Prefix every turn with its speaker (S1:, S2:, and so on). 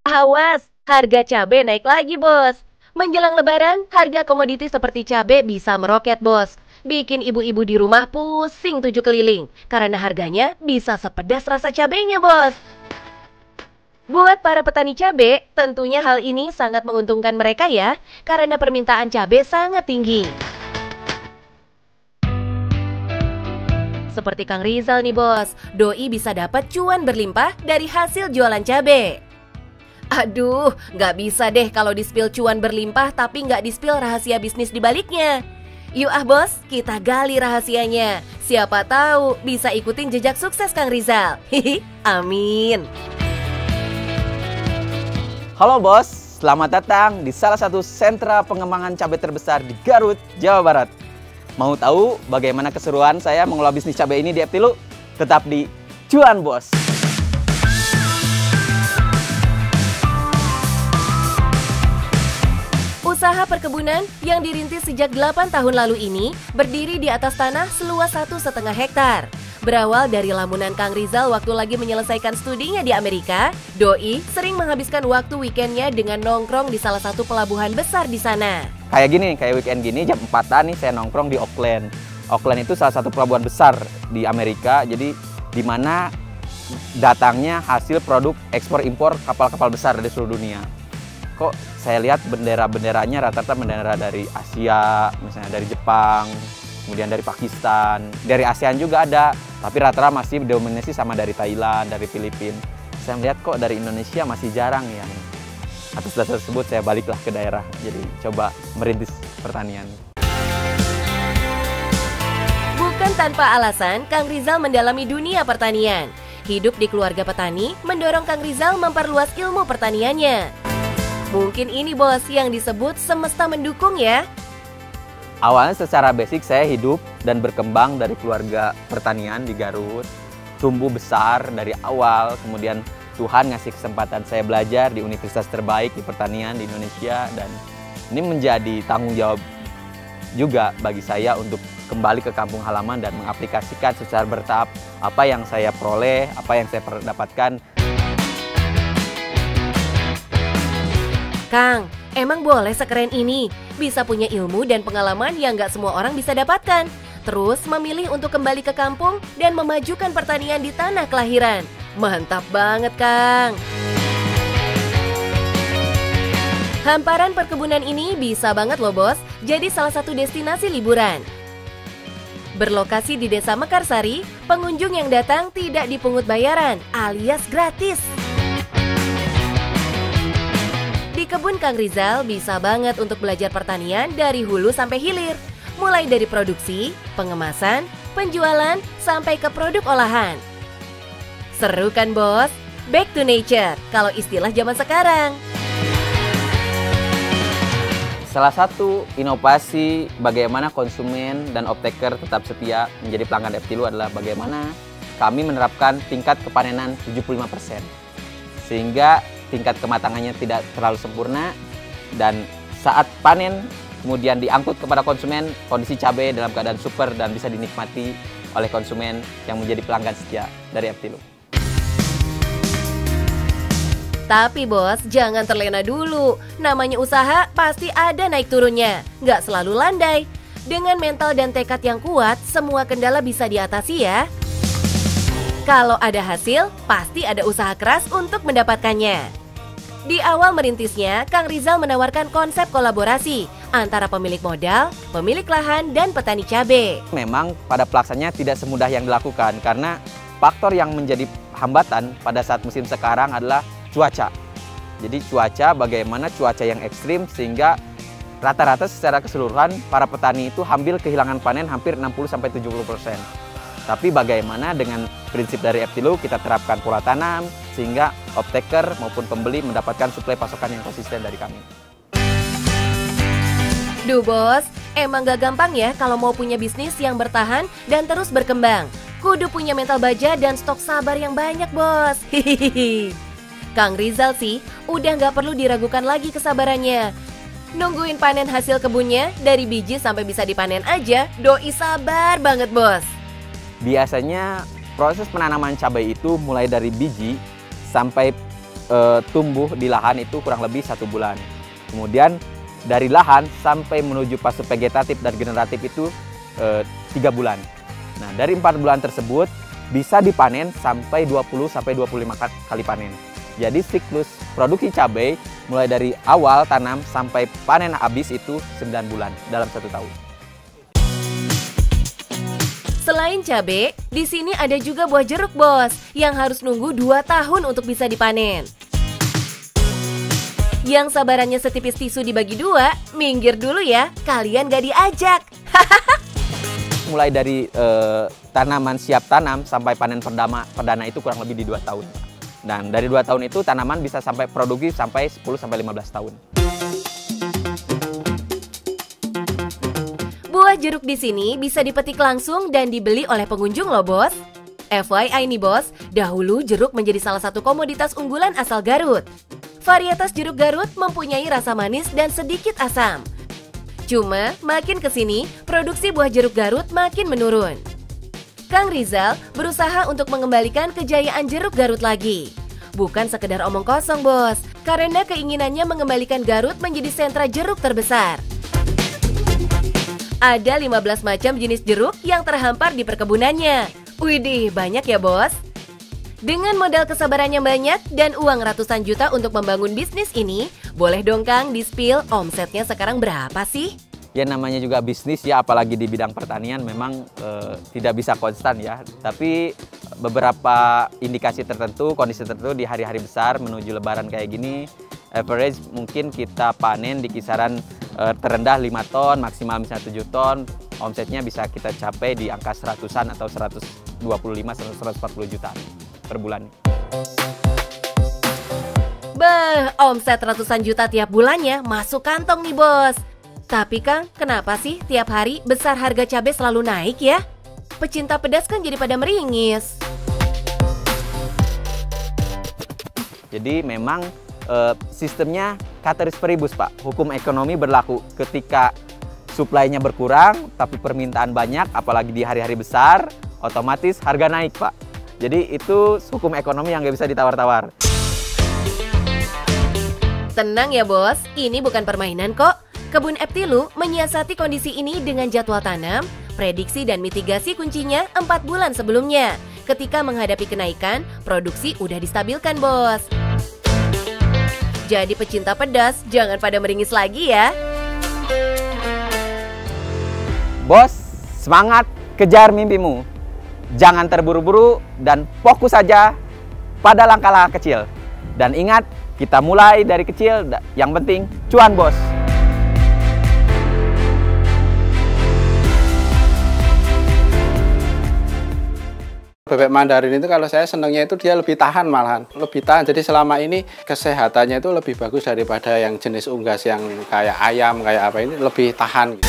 S1: Awas, harga cabai naik lagi, Bos. Menjelang Lebaran, harga komoditi seperti cabai bisa meroket, Bos. Bikin ibu-ibu di rumah pusing 7 keliling, karena harganya bisa sepedas rasa cabainya, Bos. Buat para petani cabai, tentunya hal ini sangat menguntungkan mereka ya, karena permintaan cabai sangat tinggi. Seperti Kang Rizal nih, Bos, doi bisa dapat cuan berlimpah dari hasil jualan cabai. Aduh, nggak bisa deh kalau di-spill cuan berlimpah tapi nggak di-spill rahasia bisnis di baliknya. Yuk ah bos, kita gali rahasianya. Siapa tahu bisa ikutin jejak sukses Kang Rizal. Hihi, amin.
S2: Halo bos, selamat datang di salah satu sentra pengembangan cabai terbesar di Garut, Jawa Barat. Mau tahu bagaimana keseruan saya mengelola bisnis cabai ini di Eptilu? Tetap di Cuan Bos.
S1: Usaha perkebunan yang dirintis sejak 8 tahun lalu ini berdiri di atas tanah seluas 1,5 hektar. Berawal dari lamunan Kang Rizal waktu lagi menyelesaikan studinya di Amerika, doi sering menghabiskan waktu weekendnya dengan nongkrong di salah satu pelabuhan besar di sana.
S2: Kayak gini, kayak weekend gini jam 4-an nih saya nongkrong di Auckland. Auckland itu salah satu pelabuhan besar di Amerika, jadi di mana datangnya hasil produk ekspor impor kapal-kapal besar dari seluruh dunia. Kok saya lihat bendera-benderanya rata-rata bendera dari Asia, misalnya dari Jepang, kemudian dari Pakistan, dari ASEAN juga ada, tapi rata-rata masih dominasi sama dari Thailand, dari Filipina. Saya melihat kok dari Indonesia masih jarang yang. Atas dasar tersebut saya baliklah ke daerah, jadi coba merintis pertanian.
S1: Bukan tanpa alasan, Kang Rizal mendalami dunia pertanian. Hidup di keluarga petani mendorong Kang Rizal memperluas ilmu pertaniannya. Mungkin ini bos yang disebut semesta mendukung ya.
S2: Awalnya secara basic saya hidup dan berkembang dari keluarga pertanian di Garut. Tumbuh besar dari awal, kemudian Tuhan ngasih kesempatan saya belajar di universitas terbaik di pertanian di Indonesia. Dan ini menjadi tanggung jawab juga bagi saya untuk kembali ke kampung halaman dan mengaplikasikan secara bertahap apa yang saya peroleh, apa yang saya dapatkan.
S1: Kang, emang boleh sekeren ini? Bisa punya ilmu dan pengalaman yang nggak semua orang bisa dapatkan. Terus memilih untuk kembali ke kampung dan memajukan pertanian di tanah kelahiran. Mantap banget, Kang. Hamparan perkebunan ini bisa banget loh, Bos, jadi salah satu destinasi liburan. Berlokasi di Desa Mekarsari, pengunjung yang datang tidak dipungut bayaran, alias gratis. Di kebun Kang Rizal bisa banget untuk belajar pertanian dari hulu sampai hilir. Mulai dari produksi, pengemasan, penjualan, sampai ke produk olahan. Seru kan bos? Back to nature, kalau istilah zaman sekarang.
S2: Salah satu inovasi bagaimana konsumen dan off-taker tetap setia menjadi pelanggan Eptilu adalah bagaimana kami menerapkan tingkat kepanenan 75%. Sehingga tingkat kematangannya tidak terlalu sempurna dan saat panen kemudian diangkut kepada konsumen, kondisi cabai dalam keadaan super dan bisa dinikmati oleh konsumen yang menjadi pelanggan setia dari Eptilu.
S1: Tapi bos, jangan terlena dulu. Namanya usaha pasti ada naik turunnya, nggak selalu landai. Dengan mental dan tekad yang kuat, semua kendala bisa diatasi ya. Kalau ada hasil, pasti ada usaha keras untuk mendapatkannya. Di awal merintisnya, Kang Rizal menawarkan konsep kolaborasi antara pemilik modal, pemilik lahan, dan petani cabai.
S2: Memang pada pelaksanaannya tidak semudah yang dilakukan karena faktor yang menjadi hambatan pada saat musim sekarang adalah cuaca. Jadi cuaca, bagaimana cuaca yang ekstrim sehingga rata-rata secara keseluruhan para petani itu hampir kehilangan panen hampir 60-70%. Tapi bagaimana dengan prinsip dari Eptilu kita terapkan pola tanam sehingga off-taker maupun pembeli mendapatkan suplai pasokan yang konsisten dari kami.
S1: Duh bos, emang gak gampang ya kalau mau punya bisnis yang bertahan dan terus berkembang. Kudu punya mental baja dan stok sabar yang banyak bos. Hihihi. Kang Rizal sih udah gak perlu diragukan lagi kesabarannya. Nungguin panen hasil kebunnya dari biji sampai bisa dipanen aja, doi sabar banget bos.
S2: Biasanya proses penanaman cabai itu mulai dari biji sampai tumbuh di lahan itu kurang lebih 1 bulan. Kemudian dari lahan sampai menuju fase vegetatif dan generatif itu 3 bulan. Nah, dari 4 bulan tersebut bisa dipanen sampai 20-25 kali panen. Jadi siklus produksi cabai mulai dari awal tanam sampai panen habis itu 9 bulan dalam 1 tahun.
S1: Selain cabai, di sini ada juga buah jeruk, Bos, yang harus nunggu 2 tahun untuk bisa dipanen. Yang sabarannya setipis tisu dibagi 2, minggir dulu ya, kalian gak diajak.
S2: Mulai dari tanaman siap tanam sampai panen perdana itu kurang lebih di 2 tahun. Dan dari 2 tahun itu tanaman bisa sampai produksi sampai 10-15 tahun.
S1: Buah jeruk di sini bisa dipetik langsung dan dibeli oleh pengunjung loh, Bos. FYI nih, Bos, dahulu jeruk menjadi salah satu komoditas unggulan asal Garut. Varietas jeruk Garut mempunyai rasa manis dan sedikit asam. Cuma makin kesini, produksi buah jeruk Garut makin menurun. Kang Rizal berusaha untuk mengembalikan kejayaan jeruk Garut lagi. Bukan sekedar omong kosong, Bos, karena keinginannya mengembalikan Garut menjadi sentra jeruk terbesar. Ada 15 macam jenis jeruk yang terhampar di perkebunannya. Widih, banyak ya, Bos. Dengan modal kesabarannya banyak dan uang ratusan juta untuk membangun bisnis ini, boleh dong Kang di-spill omsetnya sekarang berapa sih?
S2: Ya namanya juga bisnis ya, apalagi di bidang pertanian memang tidak bisa konstan ya. Tapi beberapa indikasi tertentu, kondisi tertentu di hari-hari besar menuju lebaran kayak gini, average mungkin kita panen di kisaran terendah 5 ton, maksimal misalnya 7 ton, omsetnya bisa kita capai di angka 100-an atau 125-140 juta per bulan.
S1: Bah, omset ratusan juta tiap bulannya masuk kantong nih, Bos. Tapi Kang, kenapa sih tiap hari besar harga cabai selalu naik ya? Pecinta pedas kan jadi pada meringis.
S2: Jadi memang sistemnya ceteris paribus, Pak. Hukum ekonomi berlaku ketika suplainya berkurang, tapi permintaan banyak, apalagi di hari-hari besar, otomatis harga naik, Pak. Jadi itu hukum ekonomi yang nggak bisa ditawar-tawar.
S1: Tenang ya, Bos, ini bukan permainan kok. Kebun Eptilu menyiasati kondisi ini dengan jadwal tanam, prediksi dan mitigasi kuncinya 4 bulan sebelumnya. Ketika menghadapi kenaikan, produksi udah distabilkan, Bos. Jadi pecinta pedas, jangan pada meringis lagi ya.
S2: Bos, semangat kejar mimpimu. Jangan terburu-buru dan fokus saja pada langkah-langkah kecil. Dan ingat, kita mulai dari kecil, yang penting cuan, Bos.
S3: Bebek Mandarin itu kalau saya senangnya itu dia lebih tahan malahan. Lebih tahan, jadi selama ini kesehatannya itu lebih bagus daripada yang jenis unggas yang kayak ayam, kayak apa ini lebih tahan.